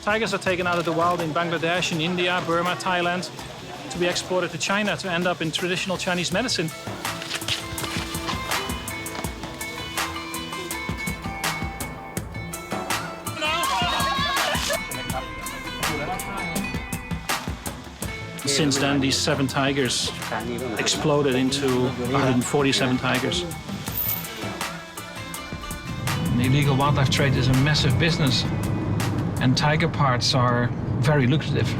Tigers are taken out of the wild in Bangladesh, in India, Burma, Thailand, to be exported to China to end up in traditional Chinese medicine. Since then, these 7 tigers exploded into 147 tigers. The illegal wildlife trade is a massive business, and tiger parts are very lucrative.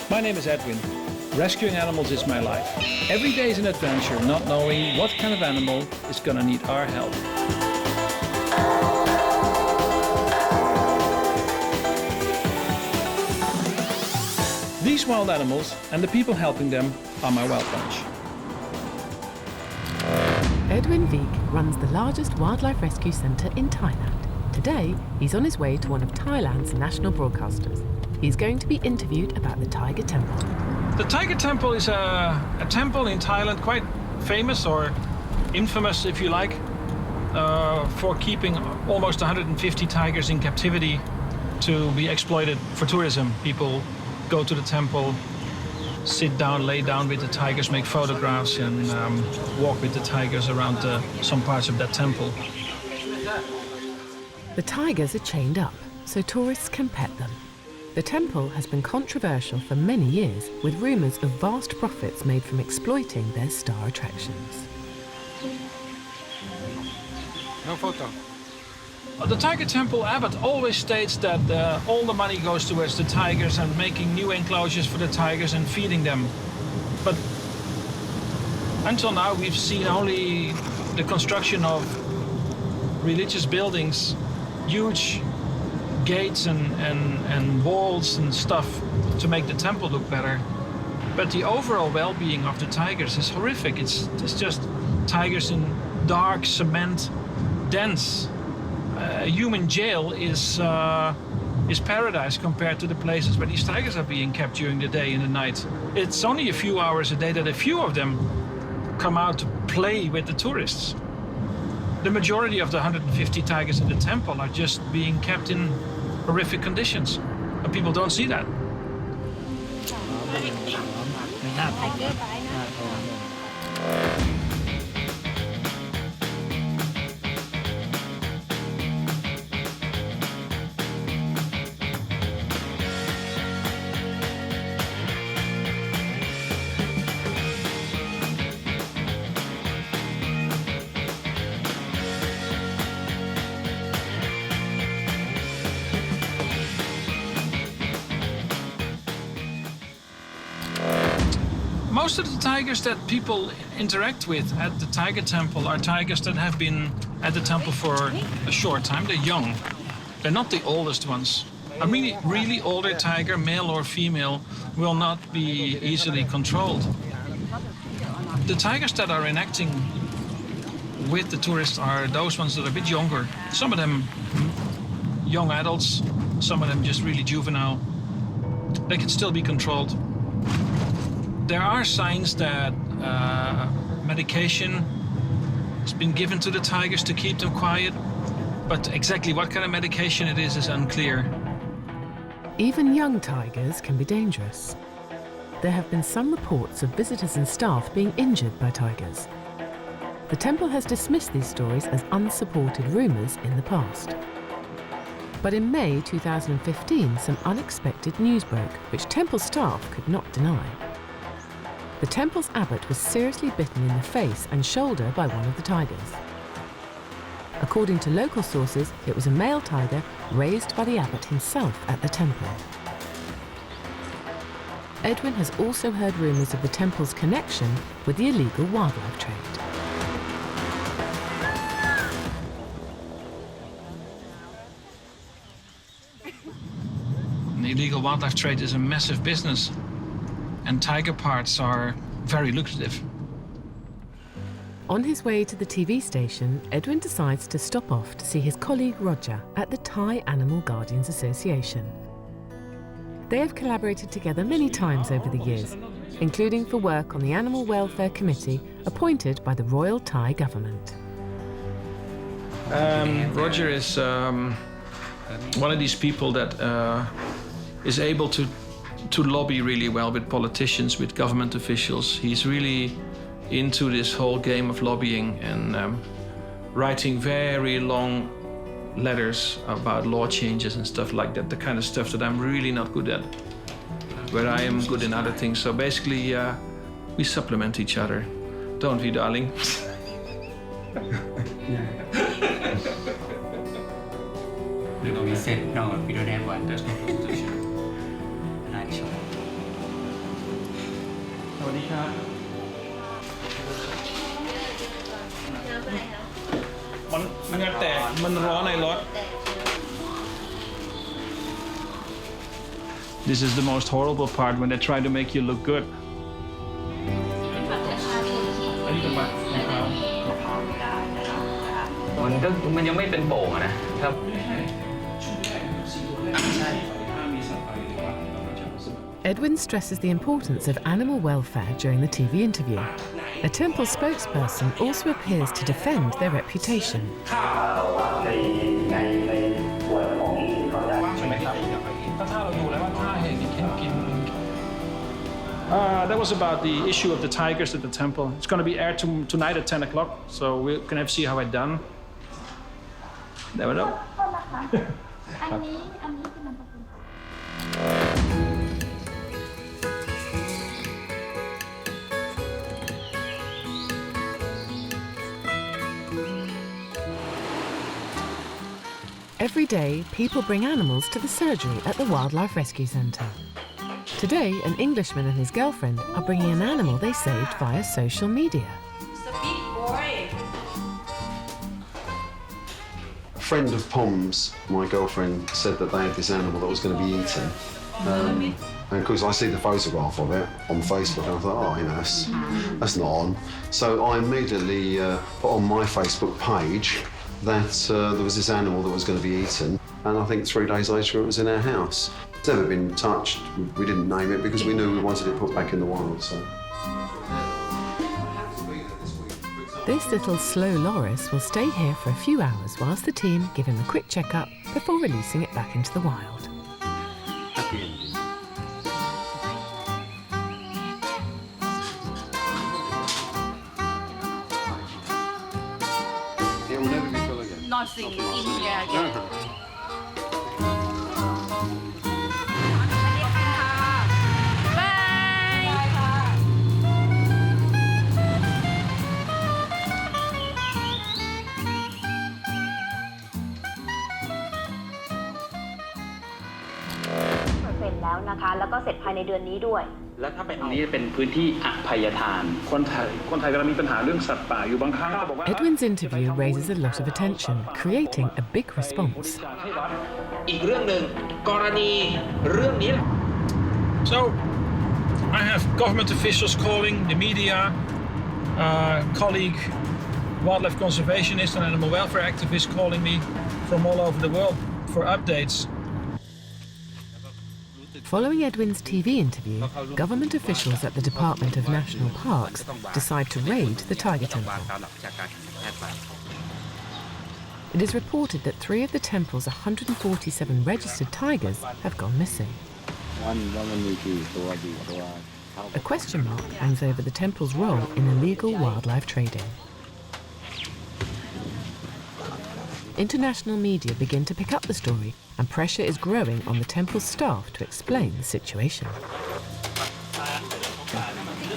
My name is Edwin. Rescuing animals is my life. Every day is an adventure, not knowing what kind of animal is gonna need our help. These wild animals and the people helping them are my wild bunch. Edwin Vik runs the largest wildlife rescue centre in Thailand. Today, he's on his way to one of Thailand's national broadcasters. He's going to be interviewed about the Tiger Temple. The Tiger Temple is a temple in Thailand, quite famous or infamous, if you like, for keeping almost 150 tigers in captivity to be exploited for tourism. People go to the temple, sit down, lay down with the tigers, make photographs, and walk with the tigers around some parts of that temple. The tigers are chained up, so tourists can pet them. The temple has been controversial for many years, with rumours of vast profits made from exploiting their star attractions. No photo. The Tiger Temple abbot always states that all the money goes towards the tigers and making new enclosures for the tigers and feeding them. But until now we've seen only the construction of religious buildings, huge gates and walls and stuff to make the temple look better. But the overall well-being of the tigers is horrific. It's just tigers in dark cement dens. A human jail is paradise compared to the places where these tigers are being kept during the day and the night. It's only a few hours a day that a few of them come out to play with the tourists. The majority of the 150 tigers in the temple are just being kept in horrific conditions, and people don't see that. Most of the tigers that people interact with at the Tiger Temple are tigers that have been at the temple for a short time. They're young. They're not the oldest ones. A really older tiger, male or female, will not be easily controlled. The tigers that are enacting with the tourists are those ones that are a bit younger. Some of them young adults, some of them just really juvenile. They can still be controlled. There are signs that medication has been given to the tigers to keep them quiet, but exactly what kind of medication it is unclear. Even young tigers can be dangerous. There have been some reports of visitors and staff being injured by tigers. The temple has dismissed these stories as unsupported rumours in the past. But in May 2015, some unexpected news broke, which temple staff could not deny. The temple's abbot was seriously bitten in the face and shoulder by one of the tigers. According to local sources, it was a male tiger raised by the abbot himself at the temple. Edwin has also heard rumours of the temple's connection with the illegal wildlife trade. The illegal wildlife trade is a massive business, and tiger parts are very lucrative. On his way to the TV station, Edwin decides to stop off to see his colleague Roger at the Thai Animal Guardians Association. They have collaborated together many times over the years, including for work on the Animal Welfare Committee appointed by the Royal Thai government. Roger is one of these people that is able to lobby really well with politicians, with government officials. He's really into this whole game of lobbying and writing very long letters about law changes and stuff like that, the kind of stuff that I'm really not good at, where I am good in other things. So basically, we supplement each other, don't we, darling? No, we said no, we don't have one. There's no constitution. Not sure. สวัสดีครับ มันจะแตกมันร้อนในรถ This is the most horrible part when they try to make you look good. อันนี้เป็นบัตรของเขา มันยังไม่เป็นโป่งอะนะครับ Edwin stresses the importance of animal welfare during the TV interview. A temple spokesperson also appears to defend their reputation. That was about the issue of the tigers at the temple. It's going to be aired tonight at 10 o'clock, so we're going to see how it's done. Never know. Every day, people bring animals to the surgery at the Wildlife Rescue Centre. Today, an Englishman and his girlfriend are bringing an animal they saved via social media. It's a big boy. A friend of Pom's, my girlfriend, said that they had this animal that was going to be eaten. And because I see the photograph of it on Facebook, and I thought, oh, you know, that's not on. So I immediately put on my Facebook page that there was this animal that was going to be eaten, and I think 3 days later it was in our house. It's never been touched. We didn't name it because we knew we wanted it put back in the wild. So. This little slow loris will stay here for a few hours whilst the team give him a quick checkup before releasing it back into the wild. It will never be full again. Not seeing in here again.100%แล้วนะคะ แล้วก็เสร็จภายในเดือนนี้ด้วย แล้วถ้าเป็นอันนี้เป็นพื้นที่อภัยทาน คนไทยกำลังมีปัญหาเรื่องสัตว์ป่าอยู่บางครั้งบอกว่า Edwin's interview raises a lot of attention, creating a big response. อีกเรื่องหนึ่งกรณีเรื่องนี้ So, I have government officials calling, the media, colleague, wildlife conservationist and animal welfare activist calling me from all over the world for updates. Following Edwin's TV interview, government officials at the Department of National Parks decide to raid the tiger temple. It is reported that 3 of the temple's 147 registered tigers have gone missing. A question mark hangs over the temple's role in illegal wildlife trading. International media begin to pick up the story, and pressure is growing on the temple's staff to explain the situation.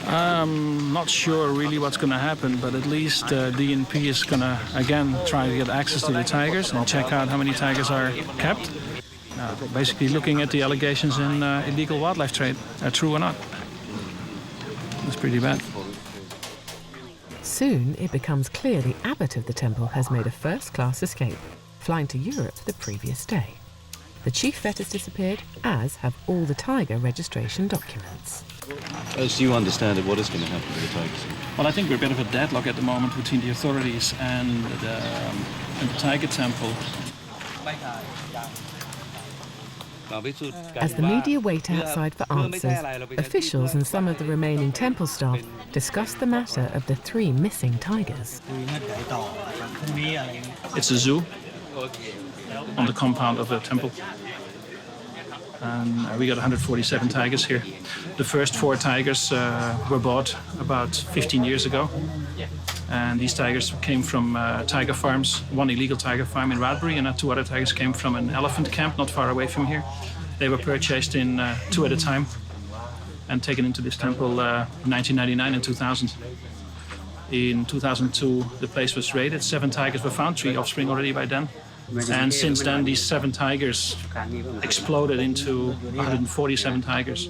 I'm not sure really what's going to happen, but at least DNP is going to, again, try to get access to the tigers and check out how many tigers are kept. Basically looking at the allegations in illegal wildlife trade, are true or not. That's pretty bad. Soon it becomes clear the abbot of the temple has made a first-class escape, flying to Europe the previous day. The chief vet has disappeared, as have all the tiger registration documents. As you understand it, what is going to happen to the tigers? Well, I think we're a bit of a deadlock at the moment between the authorities and the tiger temple. As the media wait outside for answers, officials and some of the remaining temple staff discuss the matter of the 3 missing tigers. It's a zoo on the compound of the temple. And we got 147 tigers here. The first 4 tigers were bought about 15 years ago. And these tigers came from tiger farms, one illegal tiger farm in Radbury, and 2 other tigers came from an elephant camp not far away from here. They were purchased in 2 at a time and taken into this temple in 1999 and 2000. In 2002, the place was raided. 7 tigers were found, 3 offspring already by then. And since then, these 7 tigers exploded into 147 tigers.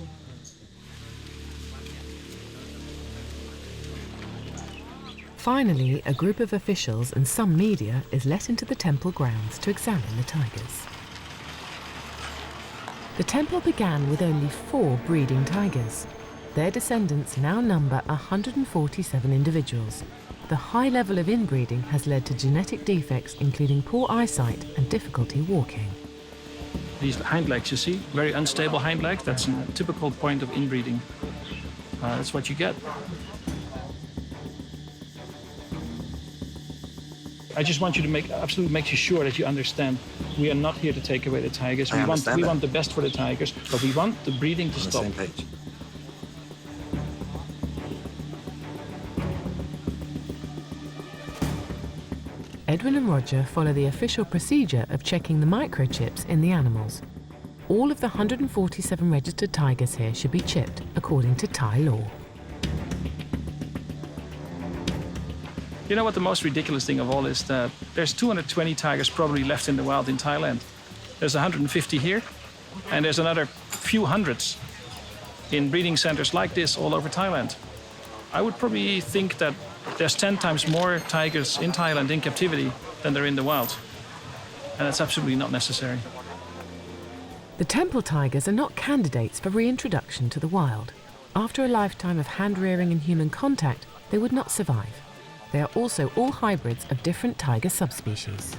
Finally, a group of officials and some media is let into the temple grounds to examine the tigers. The temple began with only 4 breeding tigers. Their descendants now number 147 individuals. The high level of inbreeding has led to genetic defects, including poor eyesight and difficulty walking. These hind legs, you see, very unstable hind legs. That's a typical point of inbreeding. That's what you get. I just want you to absolutely make sure that you understand we are not here to take away the tigers. We want the best for the tigers, but we want the breeding to stop. Same page. Edwin and Roger follow the official procedure of checking the microchips in the animals. All of the 147 registered tigers here should be chipped according to Thai law. You know what the most ridiculous thing of all is? That there's 220 tigers probably left in the wild in Thailand. There's 150 here, and there's another few hundreds in breeding centers like this all over Thailand. I would probably think that there's 10 times more tigers in Thailand in captivity than there are in the wild. And that's absolutely not necessary. The temple tigers are not candidates for reintroduction to the wild. After a lifetime of hand-rearing and human contact, they would not survive. They are also all hybrids of different tiger subspecies.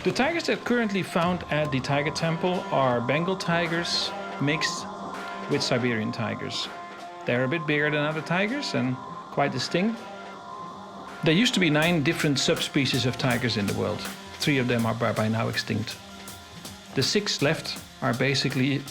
The tigers that are currently found at the Tiger Temple are Bengal tigers mixed with Siberian tigers. They're a bit bigger than other tigers and quite distinct. There used to be 9 different subspecies of tigers in the world. 3 of them are by now extinct. The 6 left are basically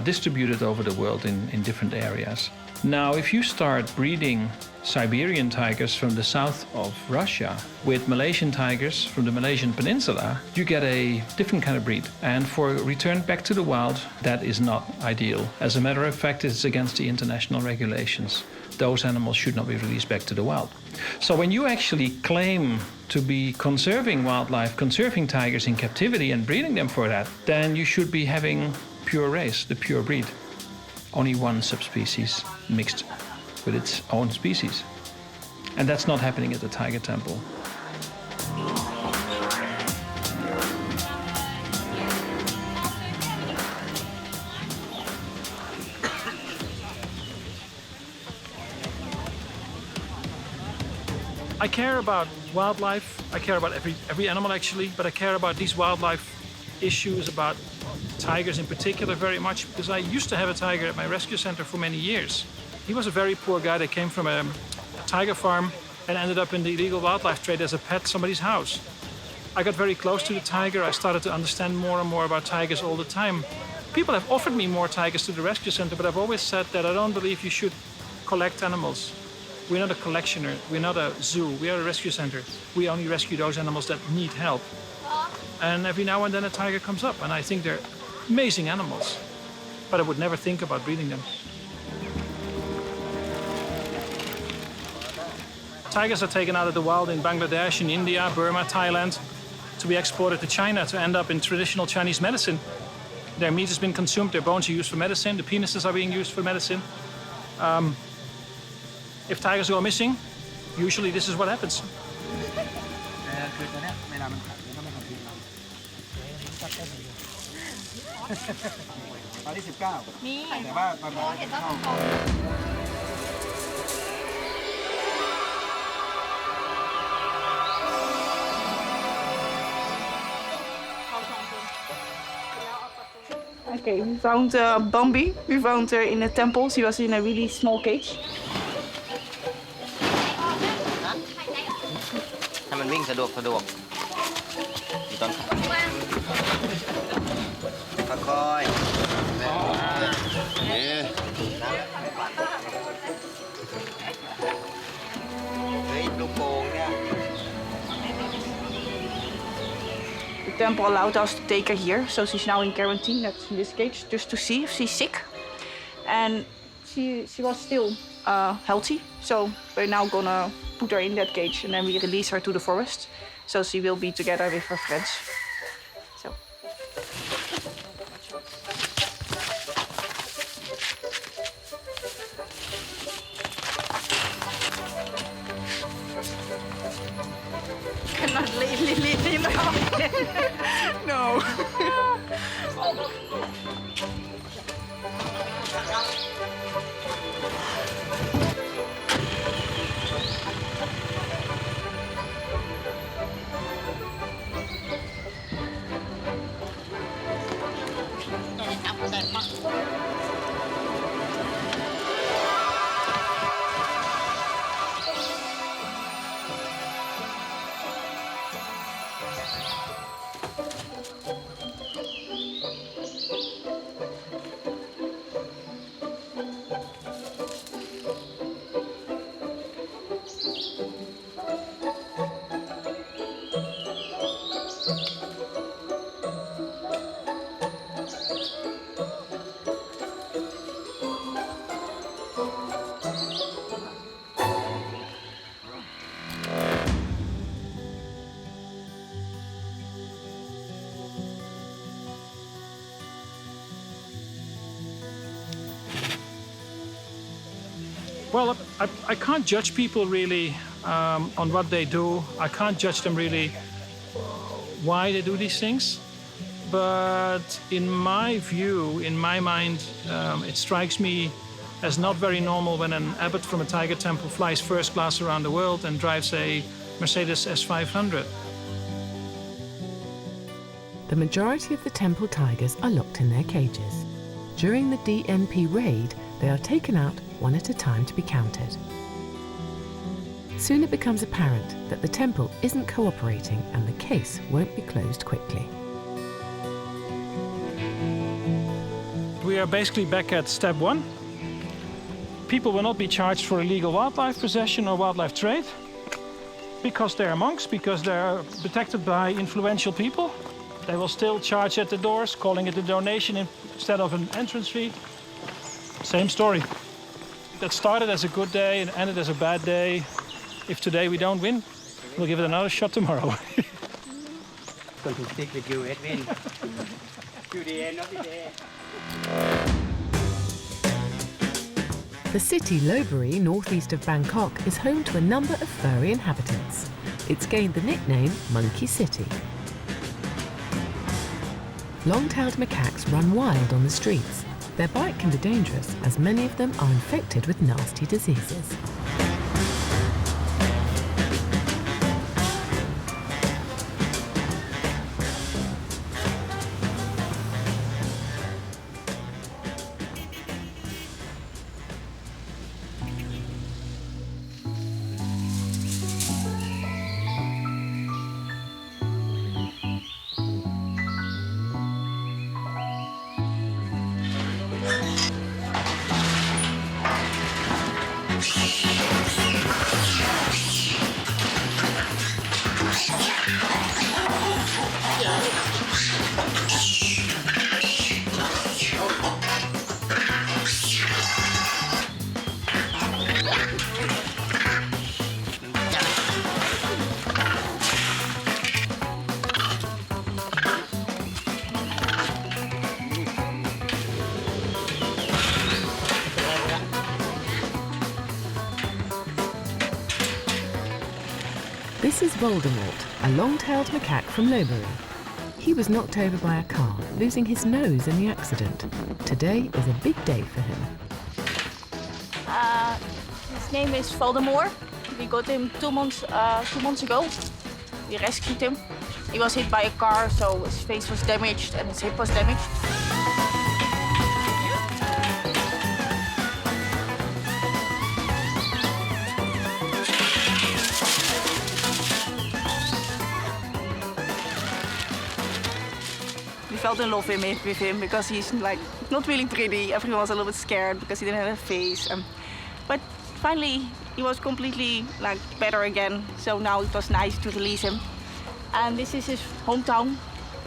distributed over the world in different areas. Now, if you start breeding Siberian tigers from the south of Russia with Malaysian tigers from the Malaysian peninsula, you get a different kind of breed. And for return back to the wild, that is not ideal. As a matter of fact, it's against the international regulations. Those animals should not be released back to the wild. So when you actually claim to be conserving wildlife, conserving tigers in captivity and breeding them for that, then you should be having pure race, the pure breed. Only one subspecies mixed with its own species. And that's not happening at the Tiger Temple. I care about wildlife. I care about every animal actually, but I care about these wildlife issues, about tigers in particular very much, because I used to have a tiger at my rescue center for many years. He was a very poor guy that came from a tiger farm and ended up in the illegal wildlife trade as a pet at somebody's house. I got very close to the tiger. I started to understand more and more about tigers all the time. People have offered me more tigers to the rescue center, but I've always said that I don't believe you should collect animals. We're not a collectioner, we're not a zoo, we are a rescue center. We only rescue those animals that need help. And every now and then a tiger comes up, and I think they're amazing animals, but I would never think about breeding them. Tigers are taken out of the wild in Bangladesh, in India, Burma, Thailand, to be exported to China to end up in traditional Chinese medicine. Their meat has been consumed, their bones are used for medicine, the penises are being used for medicine. If tigers go missing, usually this is what happens. ตอนที่19นี่แต่ว่าตอนนี้เห็นว่าเป็นทองOkay, we found Bambi. We found her in a temple. She was in a really small cage. ให้มันวิ่งสะดวกอยู่ตอนค่อยๆนี่เฮ้ยลูกโป่งเนี่ย The temple allowed us to take her here, so she's now in quarantine. That's in this cage, just to see if she's sick. And she was still healthy, so we're now gonna put her in that cage and then we release her to the forest, so she will be together with her friends. So. Cannot leave him out. No. Well, I can't judge people really on what they do. I can't judge them really why they do these things. But in my view, in my mind, it strikes me as not very normal when an abbot from a tiger temple flies first class around the world and drives a Mercedes S500. The majority of the temple tigers are locked in their cages. During the DNP raid, they are taken out one at a time to be counted. Soon it becomes apparent that the temple isn't cooperating and the case won't be closed quickly. We are basically back at step one. People will not be charged for illegal wildlife possession or wildlife trade because they are monks, because they are protected by influential people. They will still charge at the doors, calling it a donation instead of an entrance fee. Same story. That started as a good day and ended as a bad day. If today we don't win, we'll give it another shot tomorrow. Going to stick with you, Edwin. To the end of the day. The city Lopburi, northeast of Bangkok, is home to a number of furry inhabitants. It's gained the nickname Monkey City. Long-tailed macaques run wild on the streets. Their bite can be dangerous, as many of them are infected with nasty diseases. This is Voldemort, a long-tailed macaque from Lopburi. He was knocked over by a car, losing his nose in the accident. Today is a big day for him. His name is Voldemort. We got him 2 months ago. We rescued him. He was hit by a car, so his face was damaged and his hip was damaged. We felt in love with him because he's like not really pretty. Everyone was a little bit scared because he didn't have a face. But finally, he was completely like better again. So now it was nice to release him. And this is his hometown.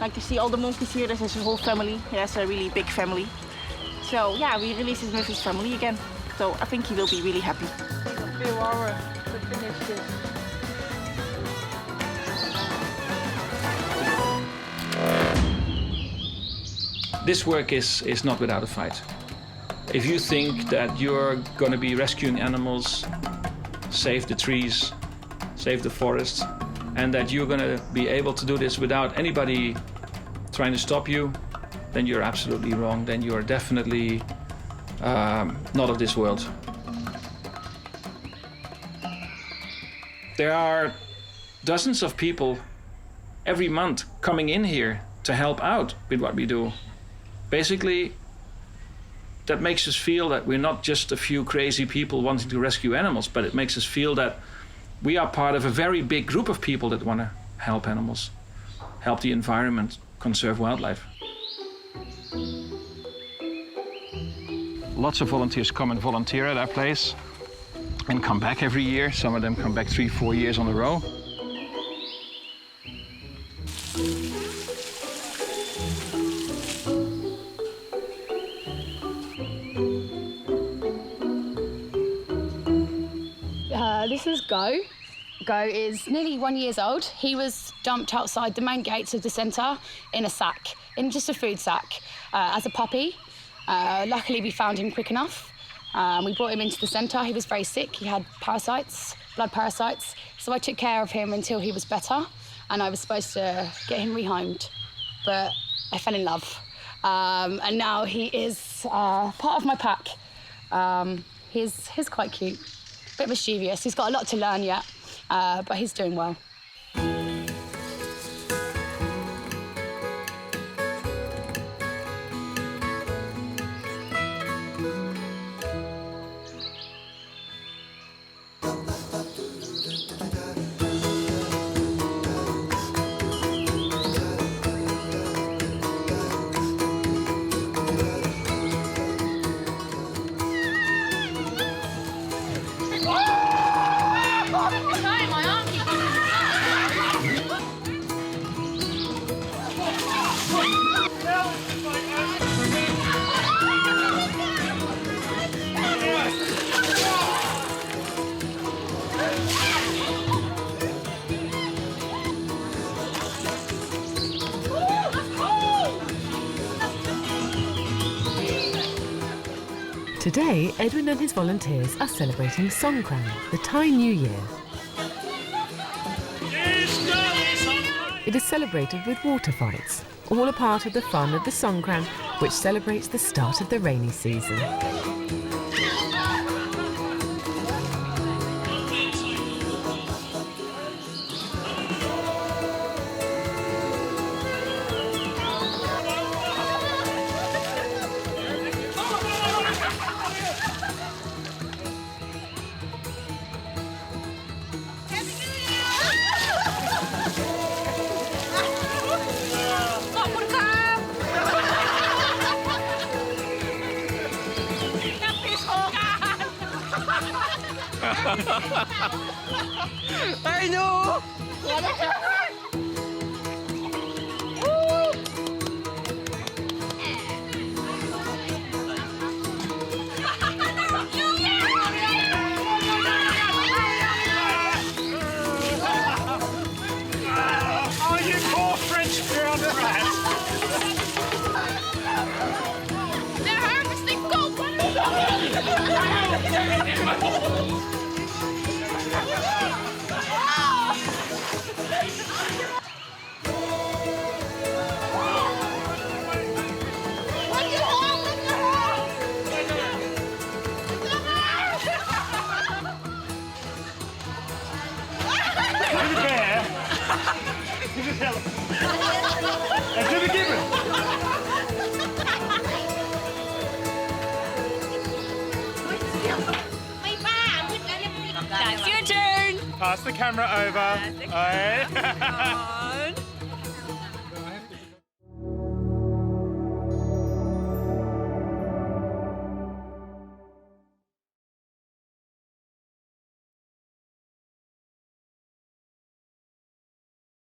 Like you see all the monkeys here, this is his whole family. He has a really big family. So yeah, we released him with his family again. So I think he will be really happy. A few hours to finish this. This work is not without a fight. If you think that you're going to be rescuing animals, save the trees, save the forests, and that you're going to be able to do this without anybody trying to stop you, then you're absolutely wrong. Then you're definitely not of this world. There are dozens of people every month coming in here to help out with what we do. Basically, that makes us feel that we're not just a few crazy people wanting to rescue animals, but it makes us feel that we are part of a very big group of people that want to help animals, help the environment, conserve wildlife. Lots of volunteers come and volunteer at our place and come back every year. Some of them come back 3-4 years on a row. This is Go. Go is nearly 1 year old. He was dumped outside the main gates of the centre in a sack, in just a food sack, as a puppy. Luckily, we found him quick enough. We brought him into the centre. He was very sick. He had parasites, blood parasites. So I took care of him until he was better, and I was supposed to get him rehomed. But I fell in love. And now he is part of my pack. He's quite cute. A bit mischievous. He's got a lot to learn yet, but he's doing well. Today, Edwin and his volunteers are celebrating Songkran, the Thai New Year. It is celebrated with water fights, all a part of the fun of the Songkran, which celebrates the start of the rainy season. I know! Oh, you poor French bureaucrat! They're harvesting gold! And to the gibbon. That's your turn. Pass the camera over. Aye.